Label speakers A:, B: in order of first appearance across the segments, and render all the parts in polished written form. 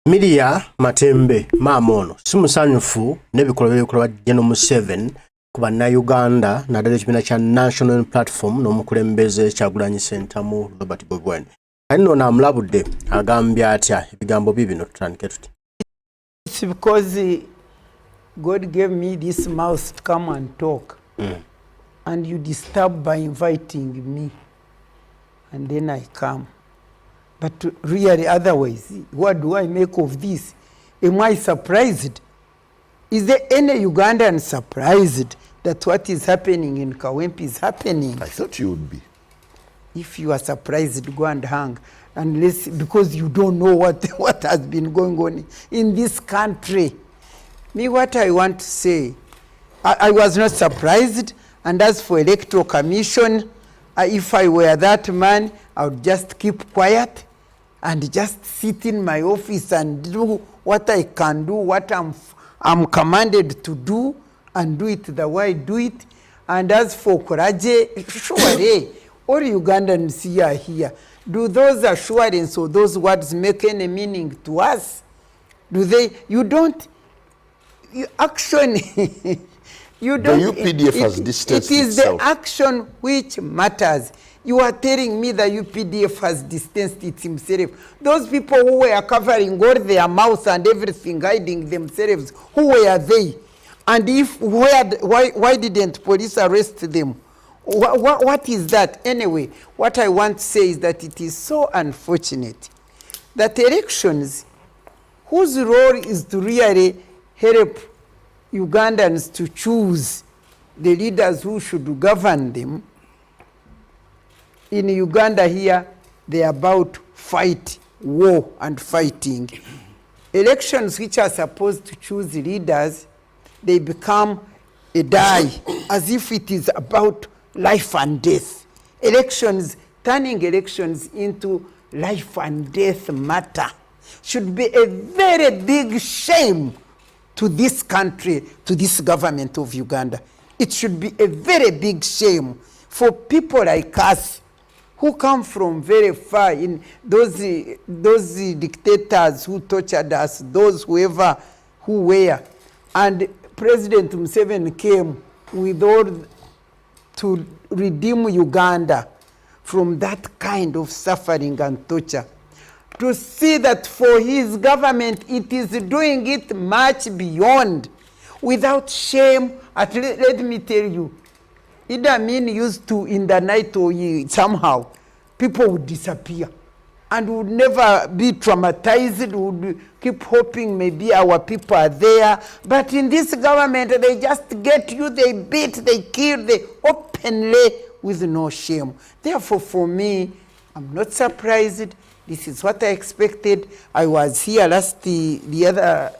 A: Miria Matembe Mamono simusanyufu n'ebikolwa by'ebikolwa General Museveni ku bannayuganda naddala ekibiina kya National Platform n'omukulembeze Kyagulanyi Ssentamu Robert Bogwen. Kati nno amulabudde agambye atya ebigambo bibino tutandike tuti.
B: It's because God gave me this mouth to come and talk. And you disturb by inviting me. And then I come. But really, otherwise, what do I make of this? Am I surprised? Is there any Ugandan surprised that what is happening in Kawempe is happening?
C: I thought you would be.
B: If you are surprised, go and hang. Unless, because you don't know what has been going on in this country. Me, what I want to say, I was not surprised. And as for Electoral Commission, if I were that man, I would just keep quiet and just sit in my office and do what I can do, what I'm commanded to do, and do it the way I do it. And as for Koraje, surely all Ugandans here, do those assurance or those words make any meaning to us? Do they? You don't. You action. You don't.
C: The UPDF has distanced itself. It is
B: the action which matters. You are telling me the UPDF has distanced it himself. Those people who were covering all their mouths and everything, hiding themselves, who were they? And if why didn't police arrest them? What is that? Anyway, what I want to say is that it is so unfortunate that elections, whose role is to really help Ugandans to choose the leaders who should govern them, in Uganda here, they are about fight, war, and fighting. Elections which are supposed to choose leaders, they become a die, as if it is about life and death. Elections, turning elections into life and death matter should be a very big shame to this country, to this government of Uganda. It should be a very big shame for people like us who come from very far, in those dictators who tortured us, those who were. And President Museveni came with all to redeem Uganda from that kind of suffering and torture. To see that for his government, it is doing it much beyond, without shame. Let me tell you, Idi Amin used to, in the night or somehow, people would disappear and would never be traumatized, would keep hoping maybe our people are there. But in this government, they just get you, they beat, they kill, they openly with no shame. Therefore, for me, I'm not surprised. This is what I expected. I was here the other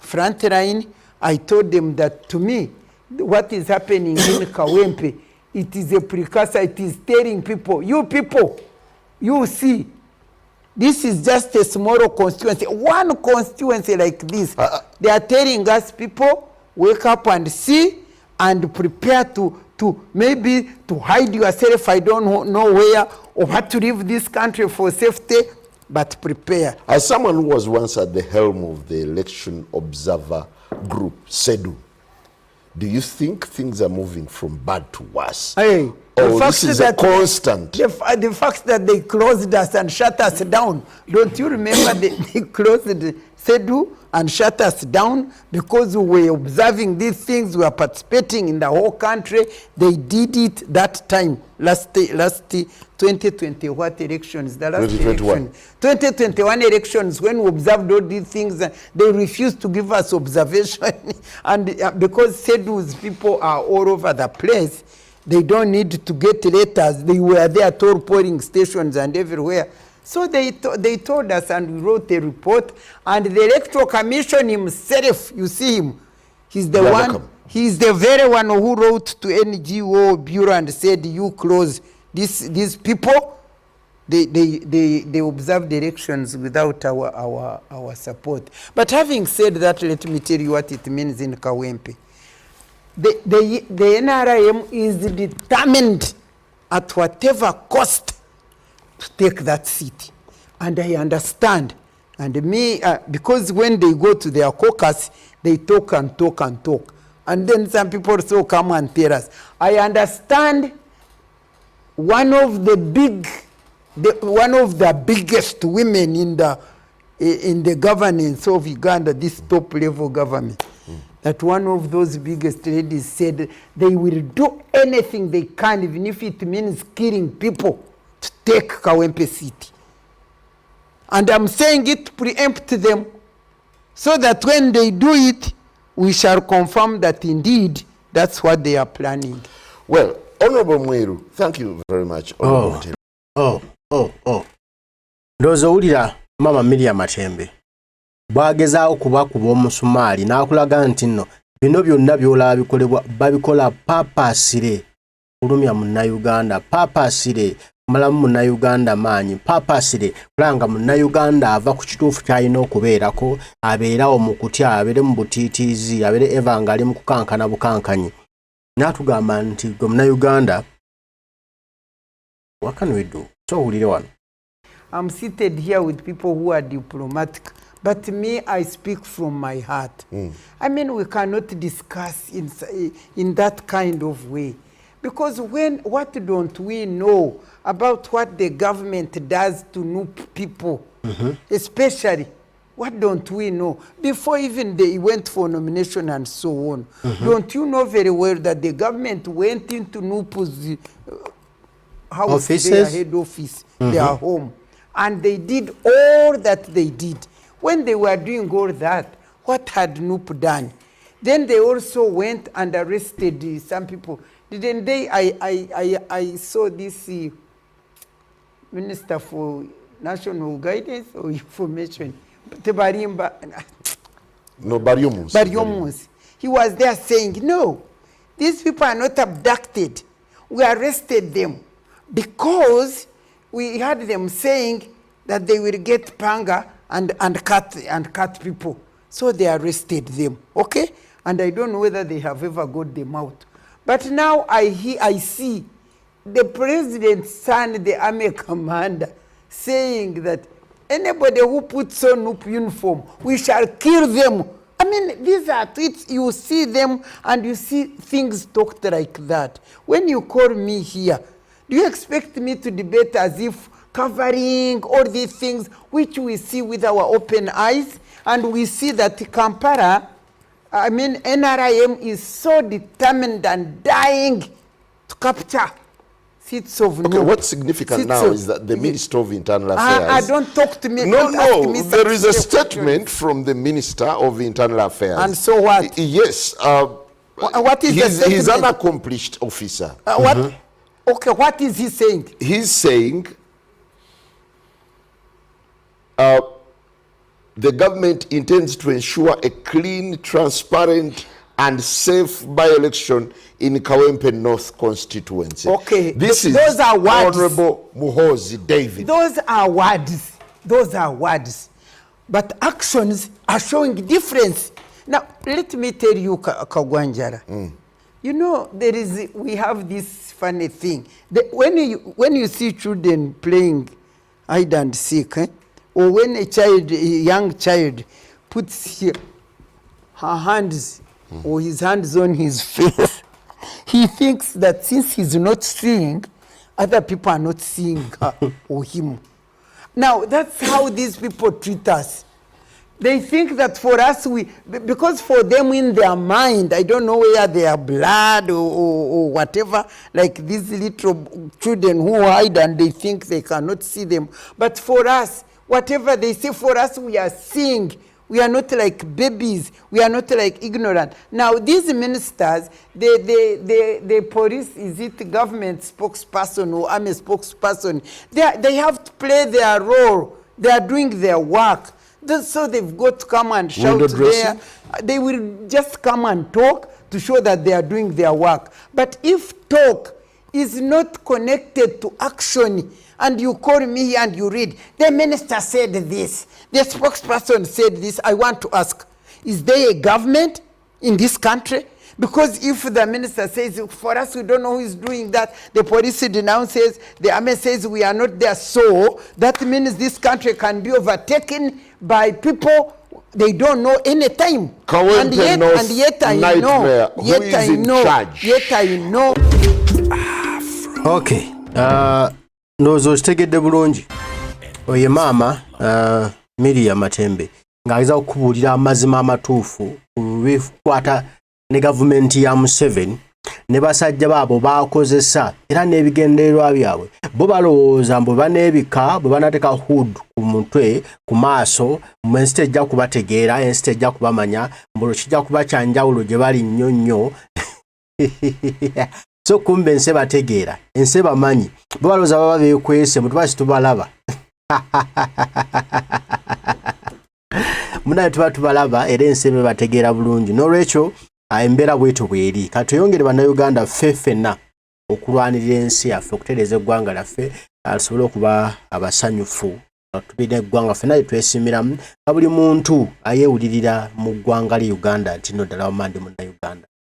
B: front line. I told them that to me, what is happening in Kawempe, it is a precursor. It is telling people, you see, this is just a small constituency. One constituency like this, they are telling us, people, wake up and see and prepare to maybe to hide yourself, I don't know where, or how to leave this country for safety, but prepare.
C: As someone who was once at the helm of the election observer group, SEDU, do you think things are moving from bad to worse?
B: Hey,
C: this is a constant.
B: The fact that they closed us and shut us down. Don't you remember they closed SEDU and shut us down because we were observing these things, we were participating in the whole country. They did it that time, last 2020, what elections? The last
C: 2021.
B: election. 2021 elections, when we observed all these things, they refused to give us observation. And because SEDU's people are all over the place, they don't need to get letters. They were there at all polling stations and everywhere. So they told us, and we wrote a report, and the Electoral Commission himself, you see him, he's the one, he's the very one who wrote to NGO Bureau and said, you close these people, they observed the elections without our support. But having said that, let me tell you what it means in Kawempe. The NRM is determined at whatever cost to take that seat. And I understand And me, because when they go to their caucus, they talk and talk and talk. And then some people also come and tell us. I understand one of the biggest women in the governance of Uganda, this top level government, that one of those biggest ladies said they will do anything they can, even if it means killing people, to take Kawempe City. And I'm saying it to preempt them, so that when they do it, we shall confirm that indeed that's what they are planning.
C: Well, Honorable Mweru, thank you very much.
A: Ndoza ulira mama Miria Matembe bwagezaawo kubakuba omusumaali n'akulaga nti nno bino byonna by'olaba bikolebwa babikola paapasire kulumya munnayuganda, paapasire malamu munnayuganda maanyi, paapasire kulanga munnayuganda ava ku kituufu ky'alina okubeerako, abeerawo mu kutya, abeere mu butiitiizi, abeere eva ng'ali mu kukankana bukankanyi. N'atugamba nti gwe munnayuganda, what can we do? So ulire wano.
B: I'm seated here with people who are diplomatic, but me, I speak from my heart. I mean, we cannot discuss in that kind of way. Because what don't we know about what the government does to noob people, especially? What don't we know? Before even they went for nomination and so on, don't you know very well that the government went into Nupu's house, their head office, their home, and they did all that they did. When they were doing all that, what had Nup done? Then they also went and arrested some people. Didn't they? I saw this Minister for National Guidance or Information, Baryomus. He was there saying, no, these people are not abducted. We arrested them because we had them saying that they will get panga and cut people. So they arrested them, okay? And I don't know whether they have ever got them out. But now I see the president's son, the army commander, saying that anybody who puts on UP uniform, we shall kill them. I mean, these are tweets, you see them and you see things talked like that. When you call me here, do you expect me to debate as if covering all these things which we see with our open eyes? And we see that Kampala, I mean, NRIM is so determined and dying to capture seats of
C: Okay, what's significant now is that the Minister of Internal Affairs...
B: don't talk to me.
C: No, there is a statement from the Minister of Internal Affairs.
B: And so what?
C: Yes.
B: What is the statement?
C: He's an accomplished officer.
B: What? Okay, what is he saying?
C: He's saying the government intends to ensure a clean, transparent, and safe by-election in Kawempe North constituency.
B: Okay,
C: those are words. Honorable Muhoozi David.
B: Those are words. Those are words. But actions are showing difference. Now, let me tell you, Kagwanjara. You know, we have this funny thing. When you see children playing hide and seek, or when a young child puts her hands or his hands on his face, he thinks that since he's not seeing, other people are not seeing her or him. Now, that's how these people treat us. They think that for us, because for them in their mind, I don't know where their blood or whatever, like these little children who hide and they think they cannot see them. But for us, whatever they say for us, we are seeing. We are not like babies. We are not like ignorant. Now, these ministers, the police, is it government spokesperson or army spokesperson? They have to play their role. They are doing their work. So they've got to come and shout there. They will just come and talk to show that they are doing their work. But if talk is not connected to action, and you call me here and you read, the minister said this, the spokesperson said this, I want to ask, is there a government in this country? Because if the minister says, for us, we don't know who is doing that, the police denounces, the army says we are not there, so that means this country can be overtaken by people they don't know any time. And yet I know.
A: Okay. Nozo zitegedde bulungi. Oye mama Miria Matembe ng'ayinza okubuulira amazima amatuufu ku bikwata ne gavumenti ya Museveni ne basajja baabo bakozesa era n'ebigendererwa byabwe bo balowooza mbu baneebika bwe banateeka hood ku mutwe ku maaso ensi tejja kubategeera ensi tejja kubamanya mbu kijja kuba kyanjawulo gye bali nnyo nnyo so kumbe ensi bategeera ensi bamanyi bo balowooza baba beekwese bwe tuba situbalaba munaye tuba tubalaba era ensi bategeera bulungi n'olwekyo embeera bwetyo bweri katuyongere bannayuganda ffenna okulwanirira ensi yaffe okutereeza eggwanga lyaffe asobole okuba abasanyufu tubina eggwanga ffenna lyetwesimiramu nga buli muntu ayeewulirira mu ggwanga lye Uganda nti nno ddala wamandi munnayuganda